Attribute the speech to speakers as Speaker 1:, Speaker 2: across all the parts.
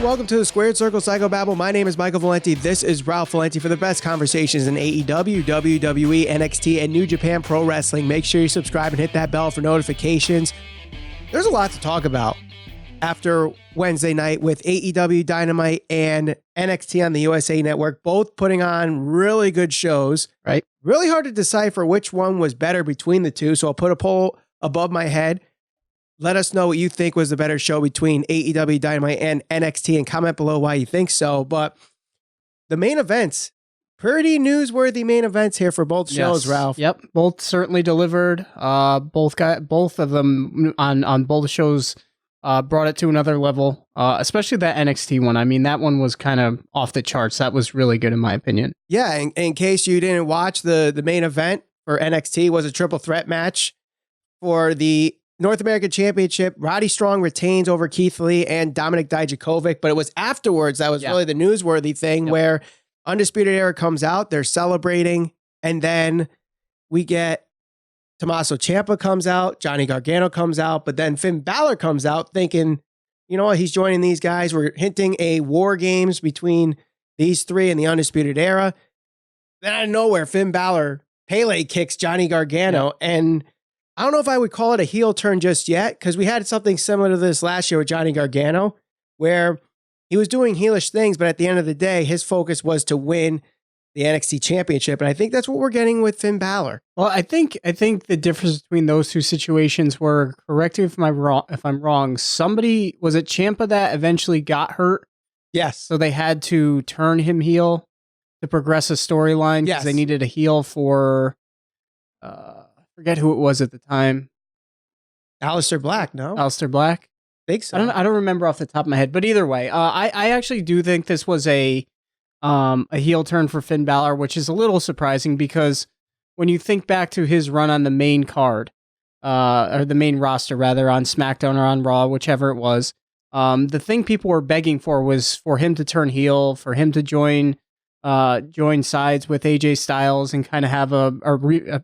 Speaker 1: welcome to the Squared Circle Psychobabble. My name is Michael Valenti. This is Ralph Valenti for the best conversations in AEW, WWE, NXT, and New Japan Pro Wrestling. Make sure you subscribe and hit that bell for notifications. There's a lot to talk about after Wednesday night with AEW Dynamite and NXT on the USA Network, both putting on really good shows, right? Really hard to decipher which one was better between the two, so I'll put a poll above my head. Let us know what you think was the better show between AEW Dynamite and NXT and comment below why you think so. But the main events, pretty newsworthy main events here for both shows, Ralph.
Speaker 2: Yep, both certainly delivered. Both of them on both shows brought it to another level, especially that NXT one. I mean, that one was kind of off the charts. That was really good in my opinion.
Speaker 1: Yeah, in case you didn't watch, the main event for NXT was a triple threat match for the North American Championship. Roddy Strong retains over Keith Lee and Dominik Dijakovic, but it was afterwards that was really the newsworthy thing where Undisputed Era comes out, they're celebrating, and then we get Tommaso Ciampa comes out, Johnny Gargano comes out, but then Finn Balor comes out thinking, you know what, he's joining these guys. We're hinting a war games between these three and the Undisputed Era. Then out of nowhere, Finn Balor Pele kicks Johnny Gargano, and I don't know if I would call it a heel turn just yet, because we had something similar to this last year with Johnny Gargano, where he was doing heelish things, but at the end of the day, his focus was to win the NXT Championship, and I think that's what we're getting with Finn Balor.
Speaker 2: Well, I think the difference between those two situations were, correct me if I'm wrong, somebody, was it Ciampa that eventually got hurt?
Speaker 1: Yes.
Speaker 2: So they had to turn him heel to progress a storyline because they needed a heel for... forget who it was at the time.
Speaker 1: Aleister Black, no?
Speaker 2: Aleister Black?
Speaker 1: I think so.
Speaker 2: I don't remember off the top of my head, but either way, I actually do think this was a heel turn for Finn Balor, which is a little surprising because when you think back to his run on the main card, or the main roster rather, on SmackDown or on Raw, whichever it was, the thing people were begging for was for him to turn heel, for him to join sides with AJ Styles and kind of have a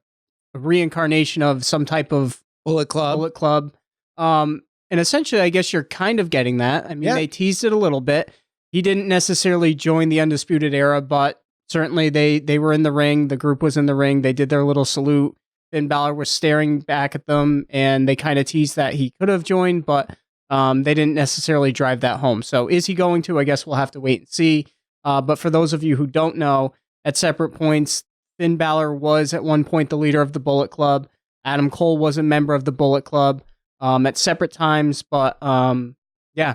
Speaker 2: reincarnation of some type of
Speaker 1: Bullet Club.
Speaker 2: And essentially, I guess you're kind of getting that. I mean, they teased it a little bit. He didn't necessarily join the Undisputed Era, but certainly they were in the ring. The group was in the ring. They did their little salute. Finn Balor was staring back at them, and they kind of teased that he could have joined, but they didn't necessarily drive that home. So is he going to? I guess we'll have to wait and see. But for those of you who don't know, at separate points, Finn Balor was at one point the leader of the Bullet Club. Adam Cole was a member of the Bullet Club at separate times. But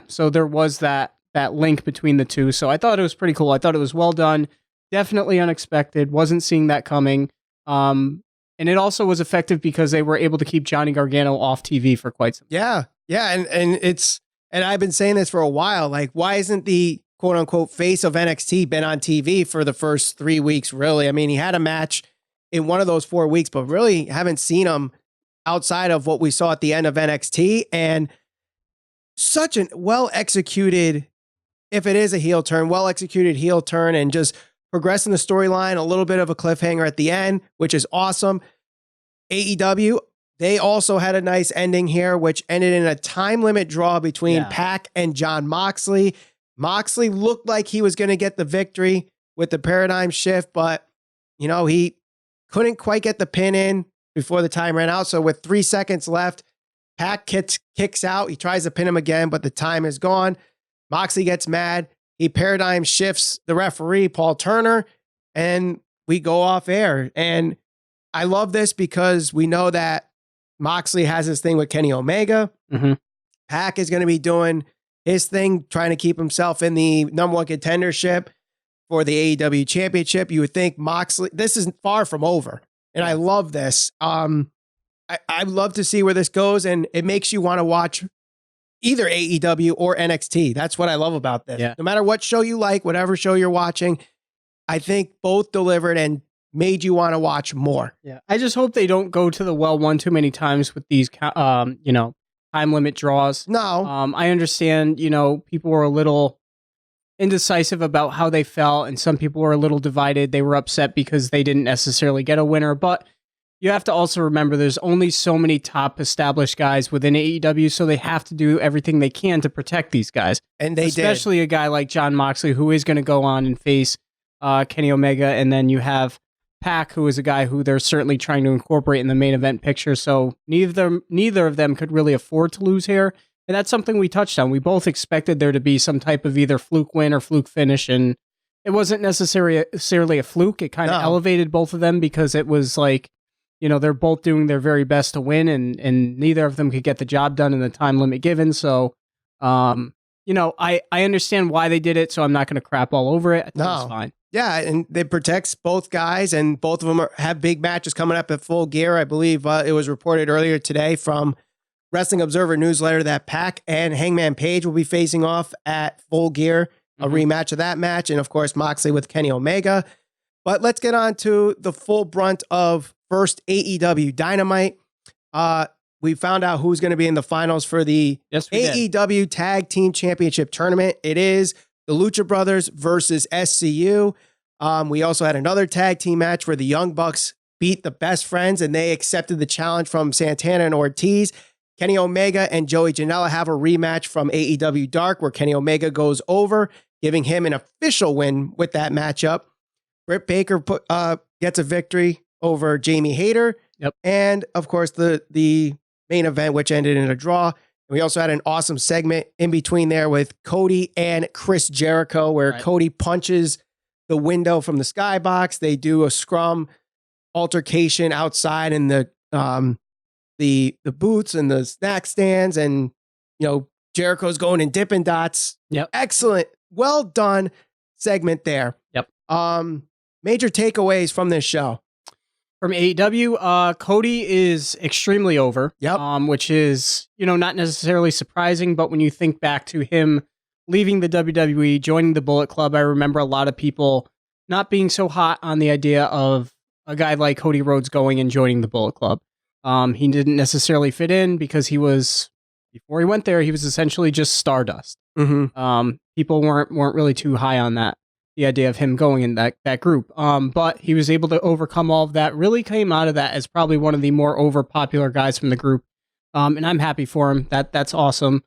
Speaker 2: so there was that link between the two. So I thought it was pretty cool. I thought it was well done. Definitely unexpected. Wasn't seeing that coming. And it also was effective because they were able to keep Johnny Gargano off TV for quite some time.
Speaker 1: Yeah. And I've been saying this for a while. Like, why isn't the quote unquote face of NXT been on TV for the first 3 weeks, really? I mean, he had a match in one of those 4 weeks, but really haven't seen him outside of what we saw at the end of NXT. And such an well-executed, if it is a heel turn, well-executed heel turn, and just progressing the storyline, a little bit of a cliffhanger at the end, which is awesome. AEW, they also had a nice ending here, which ended in a time limit draw between PAC and Jon Moxley. Moxley looked like he was going to get the victory with the paradigm shift, but, you know, he couldn't quite get the pin in before the time ran out. So with 3 seconds left, PAC kicks out. He tries to pin him again, but the time is gone. Moxley gets mad. He paradigm shifts the referee, Paul Turner, and we go off air. And I love this because we know that Moxley has his thing with Kenny Omega.
Speaker 2: Mm-hmm.
Speaker 1: PAC is going to be doing his thing, trying to keep himself in the number one contendership for the AEW Championship. You would think Moxley, this is far from over. And I love this. I'd love to see where this goes, and it makes you want to watch either AEW or NXT. That's what I love about this. Yeah. No matter what show you like, whatever show you're watching, I think both delivered and made you want to watch more.
Speaker 2: Yeah. I just hope they don't go to the well one too many times with these, time limit draws.
Speaker 1: No.
Speaker 2: I understand, people were a little indecisive about how they felt, and some people were a little divided. They were upset because they didn't necessarily get a winner, but you have to also remember there's only so many top established guys within AEW, so they have to do everything they can to protect these guys.
Speaker 1: And they
Speaker 2: especially a guy like Jon Moxley, who is going to go on and face Kenny Omega, and then you have PAC, who is a guy who they're certainly trying to incorporate in the main event picture. So neither of them could really afford to lose here, and that's something we touched on. We both expected there to be some type of either fluke win or fluke finish, and it wasn't necessarily a fluke. It kind of elevated both of them because it was like, you know, they're both doing their very best to win, and neither of them could get the job done in the time limit given. So, you know, I understand why they did it, so I'm not going to crap all over it. I think it's fine.
Speaker 1: Yeah, and it protects both guys, and both of them have big matches coming up at Full Gear. I believe it was reported earlier today from Wrestling Observer Newsletter that PAC and Hangman Page will be facing off at Full Gear, a rematch of that match, and of course Moxley with Kenny Omega. But let's get on to the full brunt of first AEW Dynamite. We found out who's going to be in the finals for the AEW Tag Team Championship Tournament. It is the Lucha Brothers versus SCU. We also had another tag team match where the Young Bucks beat the Best Friends, and they accepted the challenge from Santana and Ortiz. Kenny Omega and Joey Janela have a rematch from AEW Dark, where Kenny Omega goes over, giving him an official win with that matchup. Britt Baker gets a victory over Jamie Hayter. And, of course, the main event, which ended in a draw. We also had an awesome segment in between there with Cody and Chris Jericho, where Cody punches the window from the skybox. They do a scrum altercation outside in the booths and the snack stands, and you know Jericho's going in Dippin' Dots. Excellent, well done segment there. Major takeaways from this show. From
Speaker 2: AEW, Cody is extremely over, which is, you know, not necessarily surprising, but when you think back to him leaving the WWE, joining the Bullet Club, I remember a lot of people not being so hot on the idea of a guy like Cody Rhodes going and joining the Bullet Club. He didn't necessarily fit in because before he went there, he was essentially just Stardust. People weren't really too high on that. The idea of him going in that group. But he was able to overcome all of that, really came out of that as probably one of the more over popular guys from the group. And I'm happy for him. That's awesome.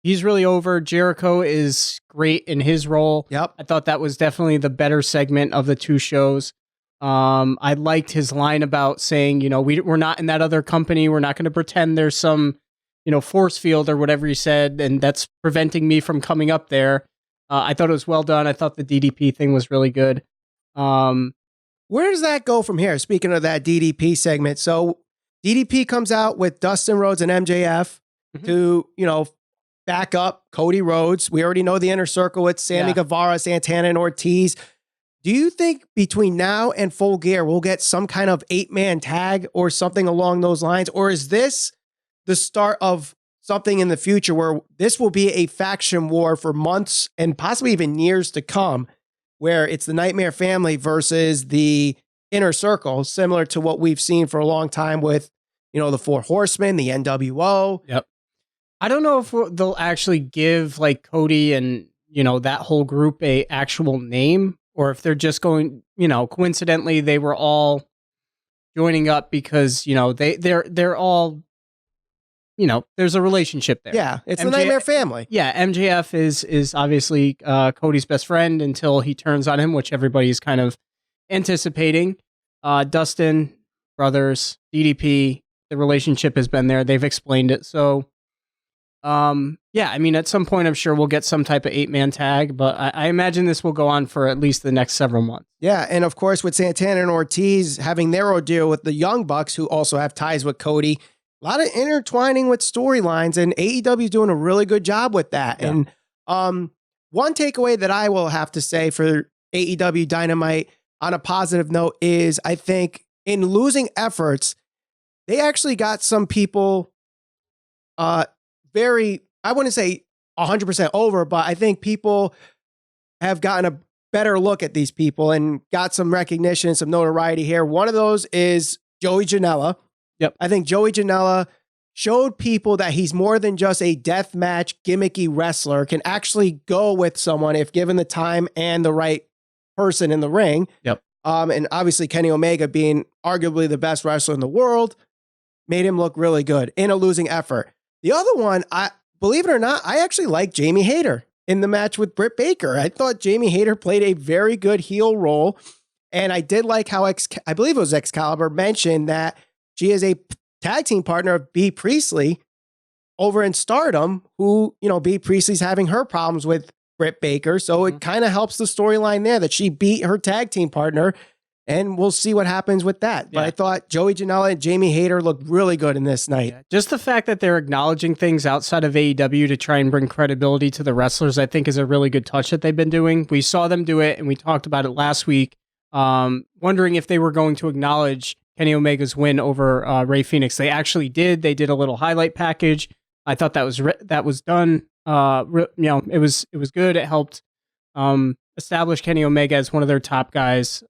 Speaker 2: He's really over. Jericho is great in his role. I thought that was definitely the better segment of the two shows. I liked his line about saying, you know, we're not in that other company. We're not going to pretend there's some, you know, force field or whatever he said, and that's preventing me from coming up there. I thought it was well done. I thought the DDP thing was really good.
Speaker 1: Where does that go from here? Speaking of that DDP segment. So DDP comes out with Dustin Rhodes and MJF to, you know, back up Cody Rhodes. We already know the inner circle with Sammy Guevara, Santana, and Ortiz. Do you think between now and Full Gear, we'll get some kind of 8-man tag or something along those lines? Or is this the start of something in the future where this will be a faction war for months and possibly even years to come, where it's the Nightmare Family versus the Inner Circle, similar to what we've seen for a long time with, you know, the Four Horsemen, the NWO.
Speaker 2: I don't know if they'll actually give like Cody and, you know, that whole group a actual name, or if they're just going, you know, coincidentally, they were all joining up because, you know, they're all, you know, there's a relationship there.
Speaker 1: Yeah, it's the Nightmare Family.
Speaker 2: Yeah, MJF is obviously Cody's best friend until he turns on him, which everybody's kind of anticipating. Dustin, brothers, DDP, the relationship has been there. They've explained it. So, yeah, I mean, at some point, I'm sure we'll get some type of 8-man tag, but I imagine this will go on for at least the next several months.
Speaker 1: Yeah, and of course, with Santana and Ortiz having their ordeal with the Young Bucks, who also have ties with Cody, a lot of intertwining with storylines, and AEW is doing a really good job with that. And one takeaway that I will have to say for AEW Dynamite on a positive note is I think in losing efforts, they actually got some people very, I wouldn't say 100% over, but I think people have gotten a better look at these people and got some recognition, some notoriety here. One of those is Joey Janela. I think Joey Janela showed people that he's more than just a deathmatch gimmicky wrestler, can actually go with someone if given the time and the right person in the ring. And obviously Kenny Omega being arguably the best wrestler in the world made him look really good in a losing effort. The other one, believe it or not, I actually like Jamie Hayter in the match with Britt Baker. I thought Jamie Hayter played a very good heel role. And I did like how I believe it was Excalibur mentioned that she is a tag team partner of B. Priestley over in Stardom, who, B. Priestley's having her problems with Britt Baker. So it kind of helps the storyline there that she beat her tag team partner. And we'll see what happens with that. But I thought Joey Janela and Jamie Hayter looked really good in this night.
Speaker 2: Yeah. Just the fact that they're acknowledging things outside of AEW to try and bring credibility to the wrestlers, I think is a really good touch that they've been doing. We saw them do it, and we talked about it last week, wondering if they were going to acknowledge Kenny Omega's win over Rey Fenix. They actually did. They did a little highlight package. I thought that was done. It was good. It helped establish Kenny Omega as one of their top guys,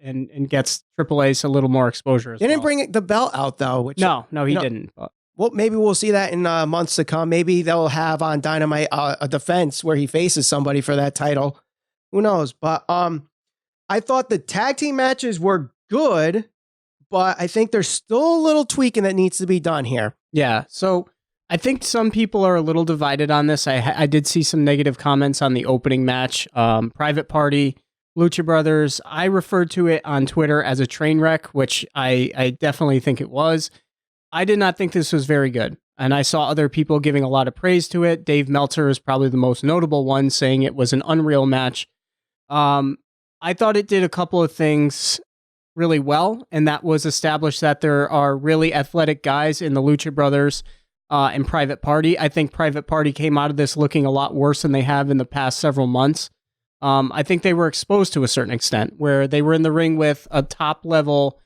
Speaker 2: and gets Triple H a little more exposure.
Speaker 1: They didn't bring the belt out though. Which,
Speaker 2: no, he didn't. But.
Speaker 1: Well, maybe we'll see that in months to come. Maybe they'll have on Dynamite a defense where he faces somebody for that title. Who knows? But I thought the tag team matches were good, but I think there's still a little tweaking that needs to be done here.
Speaker 2: Yeah. So I think some people are a little divided on this. I did see some negative comments on the opening match. Private Party, Lucha Brothers. I referred to it on Twitter as a train wreck, which I definitely think it was. I did not think this was very good. And I saw other people giving a lot of praise to it. Dave Meltzer is probably the most notable one, saying it was an unreal match. I thought it did a couple of things really well, and that was establish that there are really athletic guys in the Lucha Brothers and Private Party. I think Private Party came out of this looking a lot worse than they have in the past several months. I think they were exposed to a certain extent, where they were in the ring with a top-level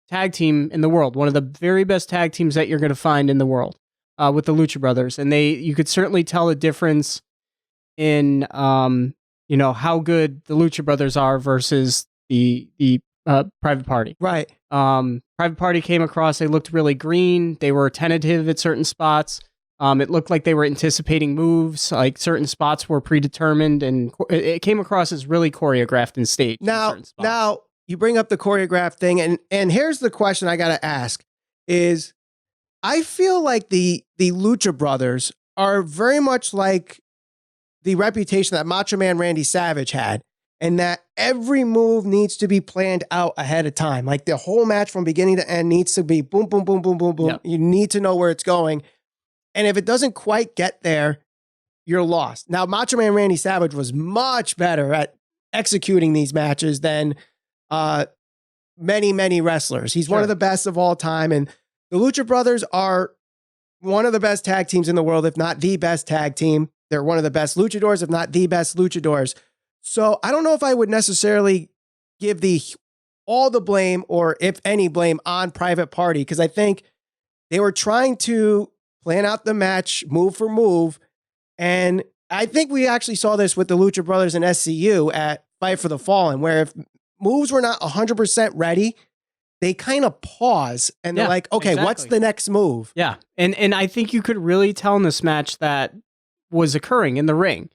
Speaker 2: tag team in the world, one of the very best tag teams that you're going to find in the world, with the Lucha Brothers. And you could certainly tell a difference in how good the Lucha Brothers are versus the Private Party.
Speaker 1: Right.
Speaker 2: Private Party came across, they looked really green. They were tentative at certain spots. It looked like they were anticipating moves, like certain spots were predetermined, and it came across as really choreographed and staged.
Speaker 1: Now you bring up the choreographed thing, and here's the question I got to ask is, I feel like the Lucha Brothers are very much like the reputation that Macho Man Randy Savage had, and that every move needs to be planned out ahead of time. Like the whole match from beginning to end needs to be boom, boom, boom, boom, boom, boom. Yep. You need to know where it's going. And if it doesn't quite get there, you're lost. Now, Macho Man Randy Savage was much better at executing these matches than many, many wrestlers. He's one of the best of all time. And the Lucha Brothers are one of the best tag teams in the world, if not the best tag team. They're one of the best luchadors, if not the best luchadors. So I don't know if I would necessarily give all the blame, or if any blame, on Private Party, because I think they were trying to plan out the match move for move. And I think we actually saw this with the Lucha Brothers and SCU at Fight for the Fallen, where if moves were not 100% ready, they kind of pause and they're like, okay, exactly. What's the next move?
Speaker 2: Yeah. And I think you could really tell in this match that was occurring in the ring,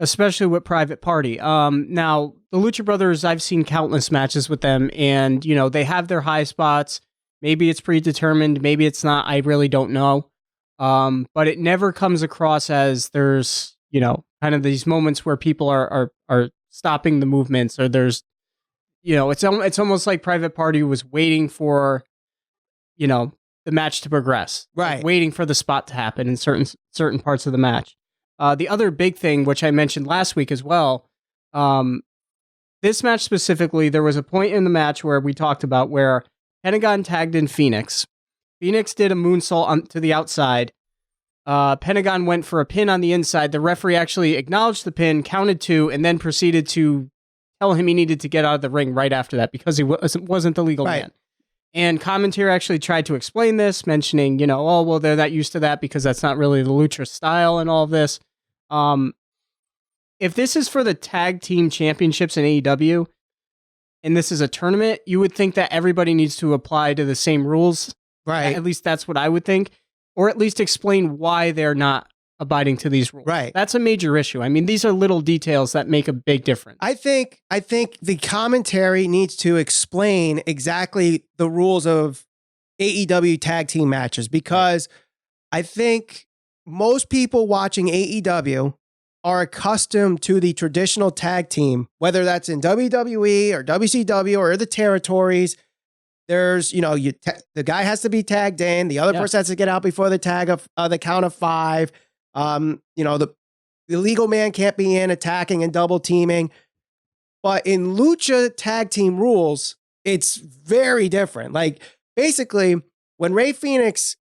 Speaker 2: especially with Private Party. Now, the Lucha Brothers, I've seen countless matches with them, and, they have their high spots. Maybe it's predetermined, maybe it's not. I really don't know. But it never comes across as there's, kind of these moments where people are stopping the movements, or there's, it's almost like Private Party was waiting for, the match to progress.
Speaker 1: Right.
Speaker 2: Like waiting for the spot to happen in certain parts of the match. The other big thing, which I mentioned last week as well, this match specifically, there was a point in the match where we talked about where Pentagon tagged in Phoenix. Phoenix did a moonsault to the outside. Pentagon went for a pin on the inside. The referee actually acknowledged the pin, counted 2, and then proceeded to tell him he needed to get out of the ring right after that because he wasn't the legal man. And commentary actually tried to explain this, mentioning, they're not used to that because that's not really the Lucha style and all of this. If this is for the tag team championships in AEW, and this is a tournament, you would think that everybody needs to apply to the same rules.
Speaker 1: Right.
Speaker 2: At least that's what I would think. Or at least explain why they're not abiding to these rules.
Speaker 1: Right.
Speaker 2: That's a major issue. I mean, these are little details that make a big difference.
Speaker 1: I think the commentary needs to explain exactly the rules of AEW tag team matches, because I think most people watching AEW are accustomed to the traditional tag team, whether that's in WWE or WCW or the territories. There's, the guy has to be tagged in. The other person has to get out before the tag of the count of 5. The legal man can't be in attacking and double teaming. But in Lucha tag team rules, it's very different. Like, basically, when Rey Fenix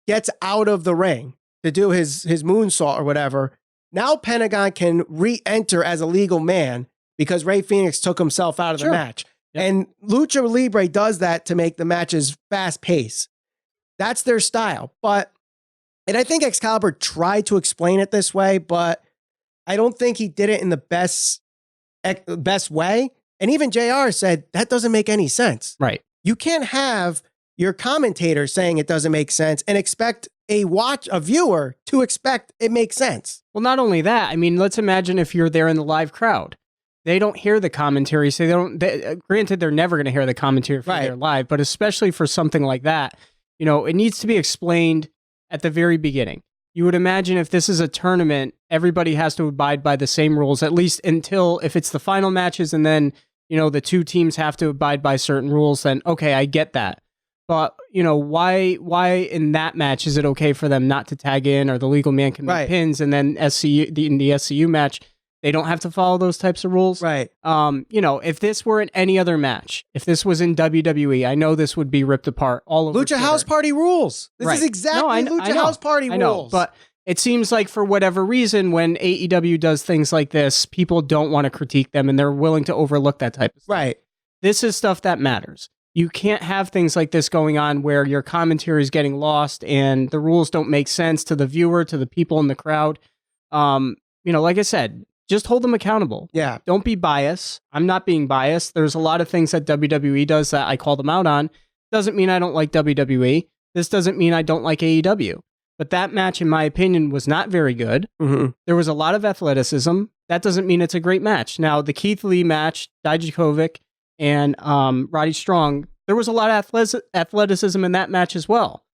Speaker 1: gets out of the ring to do his moonsault or whatever, now Pentagon can re-enter as a legal man because Rey Fenix took himself out of the match. Yep. And Lucha Libre does that to make the matches fast-paced. That's their style. And I think Excalibur tried to explain it this way, but I don't think he did it in the best way. And even JR said, that doesn't make any sense.
Speaker 2: Right.
Speaker 1: You can't have your commentator saying it doesn't make sense and expect a viewer to expect it makes sense.
Speaker 2: Well, not only that, I mean, let's imagine if you're there in the live crowd. They don't hear the commentary, so granted, they're never going to hear the commentary if they're live, but especially for something like that, it needs to be explained at the very beginning. You would imagine if this is a tournament, everybody has to abide by the same rules, at least until if it's the final matches and then, the two teams have to abide by certain rules, then okay, I get that. But, why in that match is it okay for them not to tag in, or the legal man can make pins, and then in the SCU match, they don't have to follow those types of rules.
Speaker 1: Right.
Speaker 2: If this were in any other match, if this was in WWE, I know this would be ripped apart all over
Speaker 1: Lucha
Speaker 2: Twitter.
Speaker 1: House Party rules. This is exactly Lucha House Party rules.
Speaker 2: I know, but it seems like for whatever reason, when AEW does things like this, people don't want to critique them and they're willing to overlook that type of stuff.
Speaker 1: Right.
Speaker 2: This is stuff that matters. You can't have things like this going on where your commentary is getting lost and the rules don't make sense to the viewer, to the people in the crowd. Like I said, just hold them accountable.
Speaker 1: Yeah.
Speaker 2: Don't be biased. I'm not being biased. There's a lot of things that WWE does that I call them out on. Doesn't mean I don't like WWE. This doesn't mean I don't like AEW. But that match, in my opinion, was not very good.
Speaker 1: Mm-hmm.
Speaker 2: There was a lot of athleticism. That doesn't mean it's a great match. Now, the Keith Lee match, Dijakovic and Roddy Strong, there was a lot of athleticism in that match as well.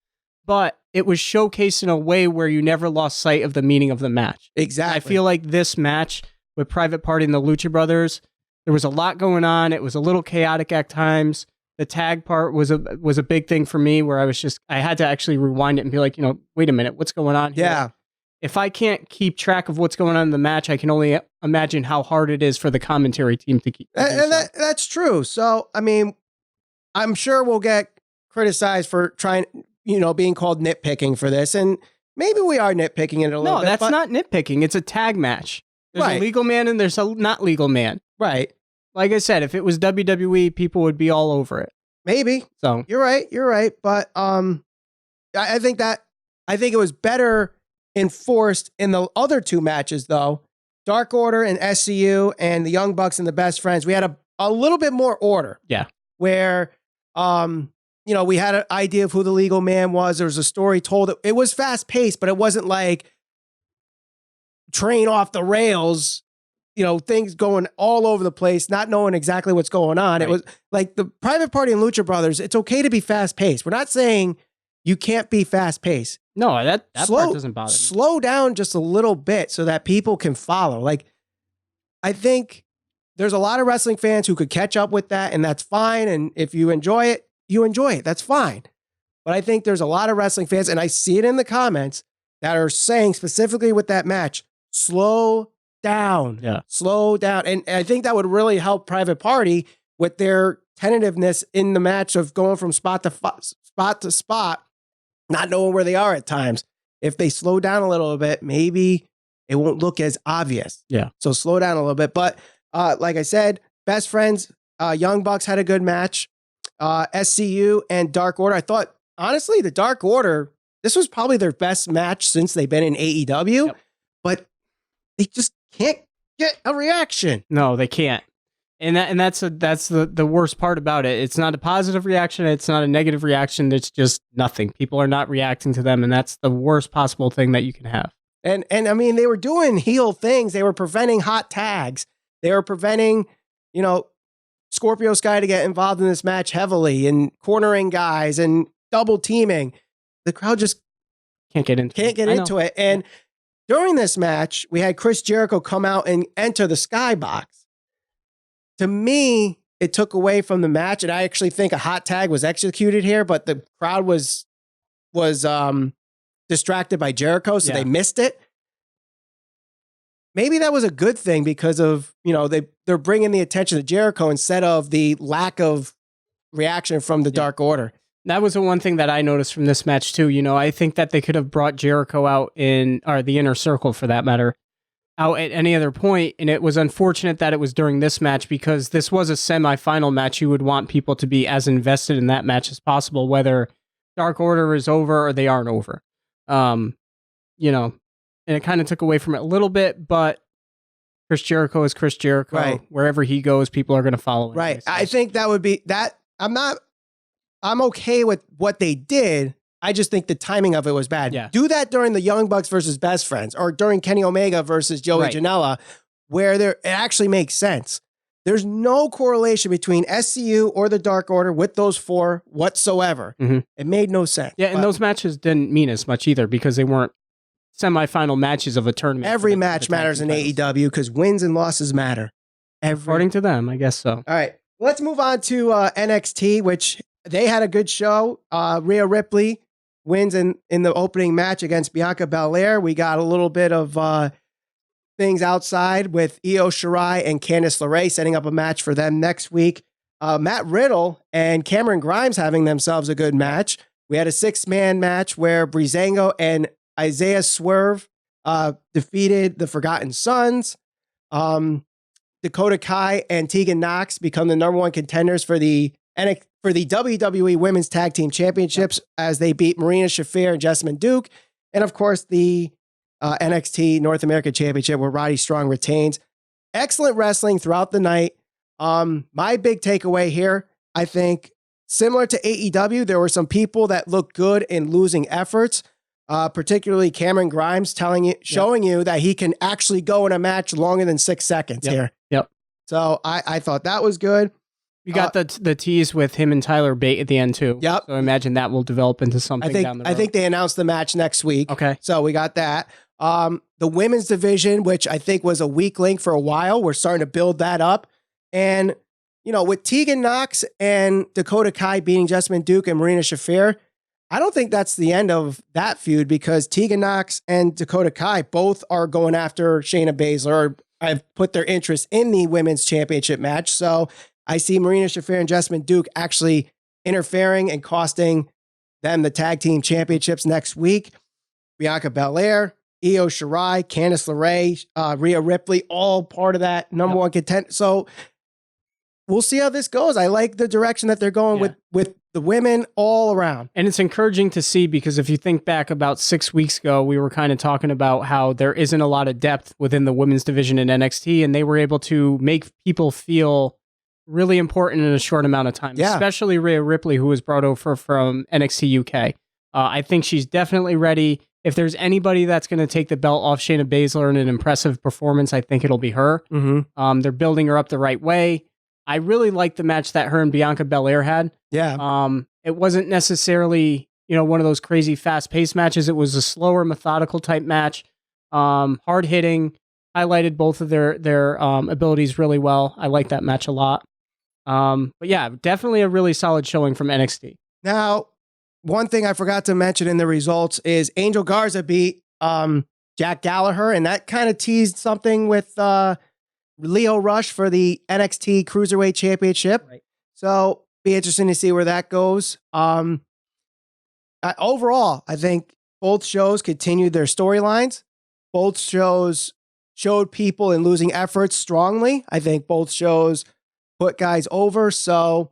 Speaker 2: But it was showcased in a way where you never lost sight of the meaning of the match.
Speaker 1: Exactly.
Speaker 2: I feel like this match with Private Party and the Lucha Brothers, there was a lot going on. It was a little chaotic at times. The tag part was a big thing for me, where I had to actually rewind it and be like, wait a minute, what's going on here?
Speaker 1: Yeah.
Speaker 2: If I can't keep track of what's going on in the match, I can only imagine how hard it is for the commentary team to keep.
Speaker 1: And that's true. So, I mean, I'm sure we'll get criticized for trying, being called nitpicking for this. And maybe we are nitpicking it a little bit.
Speaker 2: No, that's not nitpicking. It's a tag match. There's a legal man and there's a not legal man.
Speaker 1: Right.
Speaker 2: Like I said, if it was WWE, people would be all over it.
Speaker 1: Maybe.
Speaker 2: So
Speaker 1: you're right. But I think it was better enforced in the other two matches, though. Dark Order and SCU and the Young Bucks and the Best Friends. We had a little bit more order.
Speaker 2: Yeah.
Speaker 1: Where we had an idea of who the legal man was. There was a story told. It was fast paced, but it wasn't like train off the rails, things going all over the place, not knowing exactly what's going on. Right. It was like the Private Party and Lucha Brothers. It's okay to be fast paced. We're not saying you can't be fast paced.
Speaker 2: No, that part doesn't bother me.
Speaker 1: Slow down just a little bit so that people can follow. Like, I think there's a lot of wrestling fans who could catch up with that, and that's fine. And if you enjoy it, you enjoy it. That's fine. But I think there's a lot of wrestling fans, and I see it in the comments, that are saying specifically with that match, slow down.
Speaker 2: Yeah.
Speaker 1: Slow down. And I think that would really help Private Party with their tentativeness in the match of going from spot to spot, not knowing where they are at times. If they slow down a little bit, maybe it won't look as obvious.
Speaker 2: Yeah.
Speaker 1: So slow down a little bit. But like I said, Best Friends, Young Bucks had a good match. SCU and Dark Order. I thought, honestly, the Dark Order, this was probably their best match since they've been in AEW. Yep. But they just can't get a reaction.
Speaker 2: No, they can't. And that's the worst part about it. It's not a positive reaction. It's not a negative reaction. It's just nothing. People are not reacting to them, and that's the worst possible thing that you can have.
Speaker 1: And I mean, they were doing heel things. They were preventing hot tags. They were preventing, Scorpio Sky to get involved in this match heavily and cornering guys and double teaming. The crowd just
Speaker 2: can't get into
Speaker 1: it. And during this match, we had Chris Jericho come out and enter the skybox. To me, it took away from the match, and I actually think a hot tag was executed here, but the crowd was distracted by Jericho, so they missed it. Maybe that was a good thing because of, they're bringing the attention to Jericho instead of the lack of reaction from the Dark Order.
Speaker 2: That was the one thing that I noticed from this match too. I think that they could have brought Jericho out or the Inner Circle for that matter, out at any other point, and it was unfortunate that it was during this match because this was a semi-final match. You would want people to be as invested in that match as possible, whether Dark Order is over or they aren't over. And it kind of took away from it a little bit, but Chris Jericho is Chris Jericho.
Speaker 1: Right.
Speaker 2: Wherever he goes, people are going to follow him.
Speaker 1: Right. I think that would be that. I'm okay with what they did. I just think the timing of it was bad.
Speaker 2: Yeah.
Speaker 1: Do that during the Young Bucks versus Best Friends or during Kenny Omega versus Joey Janela, where it actually makes sense. There's no correlation between SCU or the Dark Order with those four whatsoever.
Speaker 2: Mm-hmm.
Speaker 1: It made no sense.
Speaker 2: Yeah, and those matches didn't mean as much either because they weren't semifinal matches of a tournament.
Speaker 1: Every match matters in AEW because wins and losses matter.
Speaker 2: According to them, I guess so.
Speaker 1: All right, let's move on to NXT, which they had a good show. Rhea Ripley wins in the opening match against Bianca Belair. We got a little bit of things outside with Io Shirai and Candice LeRae setting up a match for them next week. Matt Riddle and Cameron Grimes having themselves a good match. We had a 6-man match where Breezango and Isiah Sweve defeated the Forgotten Sons. Dakota Kai and Tegan Knox become the number one contenders for the WWE Women's Tag Team Championships as they beat Marina Shafir and Jessimyn Duke. And of course, the NXT North American Championship where Roddy Strong retains. Excellent wrestling throughout the night. My big takeaway here, I think, similar to AEW, there were some people that looked good in losing efforts, particularly Cameron Grimes showing you that he can actually go in a match longer than 6 seconds here.
Speaker 2: Yep.
Speaker 1: So I thought that was good.
Speaker 2: You got the tease with him and Tyler Bate at the end too.
Speaker 1: Yep.
Speaker 2: So I imagine that will develop into something down the road.
Speaker 1: I think they announced the match next week.
Speaker 2: Okay.
Speaker 1: So we got that. The women's division, which I think was a weak link for a while, we're starting to build that up. And, with Tegan Knox and Dakota Kai beating Jessamyn Duke and Marina Shafir, I don't think that's the end of that feud because Tegan Knox and Dakota Kai both are going after Shayna Baszler. I've put their interest in the women's championship match. So I see Marina Shafir and Jessamyn Duke actually interfering and costing them the tag team championships next week. Bianca Belair, Io Shirai, Candice LeRae, Rhea Ripley, all part of that number one contender. So we'll see how this goes. I like the direction that they're going with the women all around.
Speaker 2: And it's encouraging to see because if you think back about 6 weeks ago, we were kind of talking about how there isn't a lot of depth within the women's division in NXT, and they were able to make people feel really important in a short amount of time, especially Rhea Ripley, who was brought over from NXT UK. I think she's definitely ready. If there's anybody that's going to take the belt off Shayna Baszler in an impressive performance, I think it'll be her.
Speaker 1: Mm-hmm.
Speaker 2: They're building her up the right way. I really liked the match that her and Bianca Belair had.
Speaker 1: Yeah.
Speaker 2: It wasn't necessarily, one of those crazy fast-paced matches. It was a slower, methodical type match. Hard-hitting, highlighted both of their abilities really well. I like that match a lot. But yeah, definitely a really solid showing from NXT.
Speaker 1: Now, one thing I forgot to mention in the results is Angel Garza beat Jack Gallagher, and that kind of teased something with Leo Rush for the NXT Cruiserweight Championship.
Speaker 2: Right.
Speaker 1: So be interesting to see where that goes. Overall, I think both shows continued their storylines. Both shows showed people in losing efforts strongly. I think both shows put guys over. So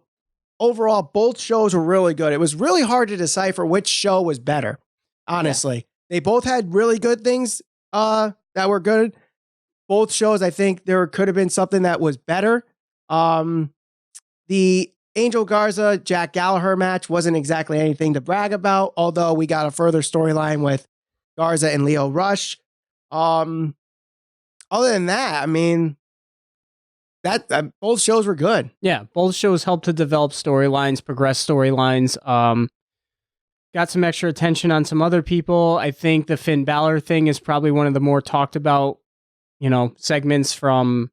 Speaker 1: overall, both shows were really good. It was really hard to decipher which show was better, honestly. They both had really good things that were good. Both shows, I think there could have been something that was better. The Angel Garza, Jack Gallagher match wasn't exactly anything to brag about, although we got a further storyline with Garza and Leo Rush. Other than that, I mean, that both shows were good.
Speaker 2: Yeah, both shows helped to develop storylines, progress storylines. Got some extra attention on some other people. I think the Finn Balor thing is probably one of the more talked about, segments from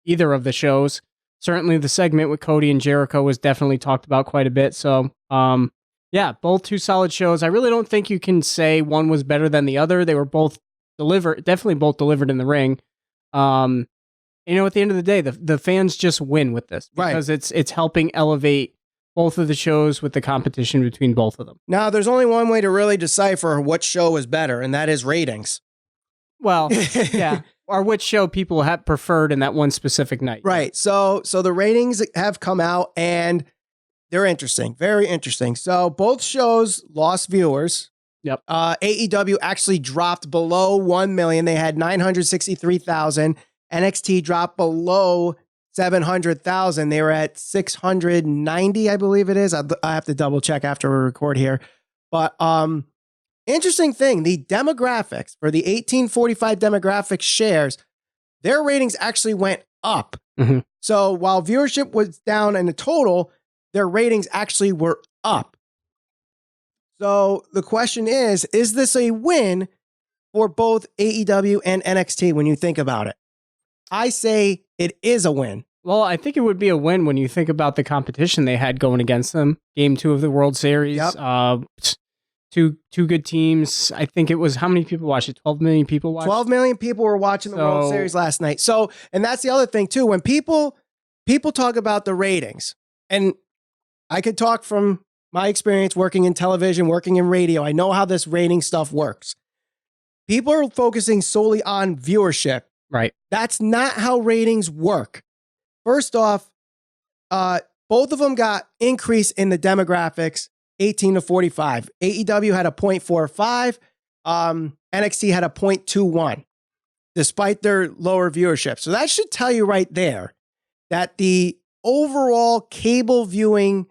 Speaker 2: either of the shows. Certainly the segment with Cody and Jericho was definitely talked about quite a bit. So, yeah, both two solid shows. I really don't think you can say one was better than the other. They were both definitely both delivered in the ring. At the end of the day, the fans just win with this because it's helping elevate both of the shows with the competition between both of them.
Speaker 1: Now, there's only one way to really decipher what show is better, and that is ratings.
Speaker 2: Well, yeah. Or which show people have preferred in that one specific night.
Speaker 1: Right. So the ratings have come out, and they're interesting. Very interesting. So both shows lost viewers.
Speaker 2: Yep.
Speaker 1: AEW actually dropped below 1 million. They had 963,000. NXT dropped below 700,000. They were at 690, I believe it is. I have to double check after we record here. But interesting thing, the demographics for the 1845 demographic shares, their ratings actually went up.
Speaker 2: Mm-hmm.
Speaker 1: So while viewership was down in the total, their ratings actually were up. So the question is this a win for both AEW and NXT when you think about it? I say it is a win.
Speaker 2: Well, I think it would be a win when you think about the competition they had going against them. Game 2 of the World Series.
Speaker 1: Yep.
Speaker 2: Two good teams. I think it was, how many people watched it? 12 million people watched it?
Speaker 1: 12 million people were watching the World Series last night. So, and that's the other thing too. When people talk about the ratings, and I could talk from my experience working in television, working in radio. I know how this rating stuff works. People are focusing solely on viewership.
Speaker 2: Right.
Speaker 1: That's not how ratings work. First off, both of them got increase in the demographics, 18 to 45. AEW had a 0.45. NXT had a 0.21, despite their lower viewership. So that should tell you right there that the overall cable viewing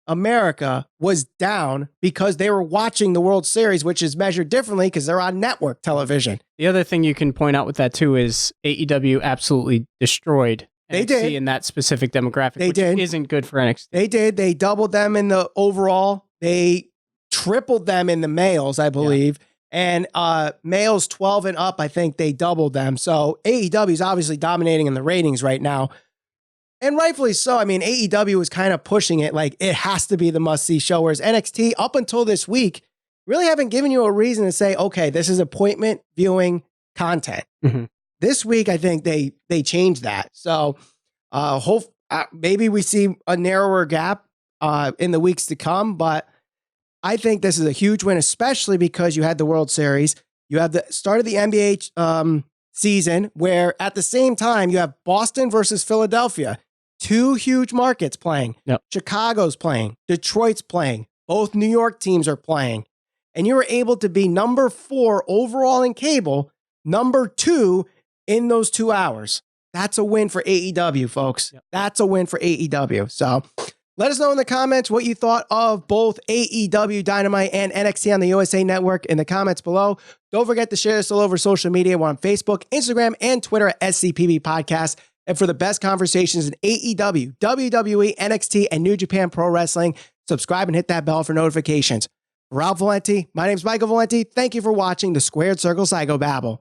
Speaker 1: America was down because they were watching the World Series, which is measured differently because they're on network television.
Speaker 2: The other thing you can point out with that too is AEW absolutely destroyed NXT in that specific demographic, which isn't good for NXT.
Speaker 1: They did. They doubled them in the overall. They tripled them in the males, I believe. Yeah. And males 12 and up, I think they doubled them. So AEW is obviously dominating in the ratings right now. And rightfully so. I mean, AEW was kind of pushing it like it has to be the must-see show, whereas NXT, up until this week, really haven't given you a reason to say, okay, this is appointment viewing content.
Speaker 2: Mm-hmm.
Speaker 1: This week, I think they changed that. So maybe we see a narrower gap in the weeks to come, but I think this is a huge win, especially because you had the World Series. You have the start of the NBA season, where at the same time, you have Boston versus Philadelphia. Two huge markets playing.
Speaker 2: Yep.
Speaker 1: Chicago's playing. Detroit's playing. Both New York teams are playing. And you were able to be number 4 overall in cable, number 2 in those 2 hours. That's a win for AEW, folks.
Speaker 2: Yep.
Speaker 1: That's a win for AEW. So let us know in the comments what you thought of both AEW Dynamite and NXT on the USA Network in the comments below. Don't forget to share this all over social media. We're on Facebook, Instagram, and Twitter at SCPB Podcast. And for the best conversations in AEW, WWE, NXT, and New Japan Pro Wrestling, subscribe and hit that bell for notifications. Ralph Valenti, my name's Michael Valenti. Thank you for watching the Squared Circle Psychobabble.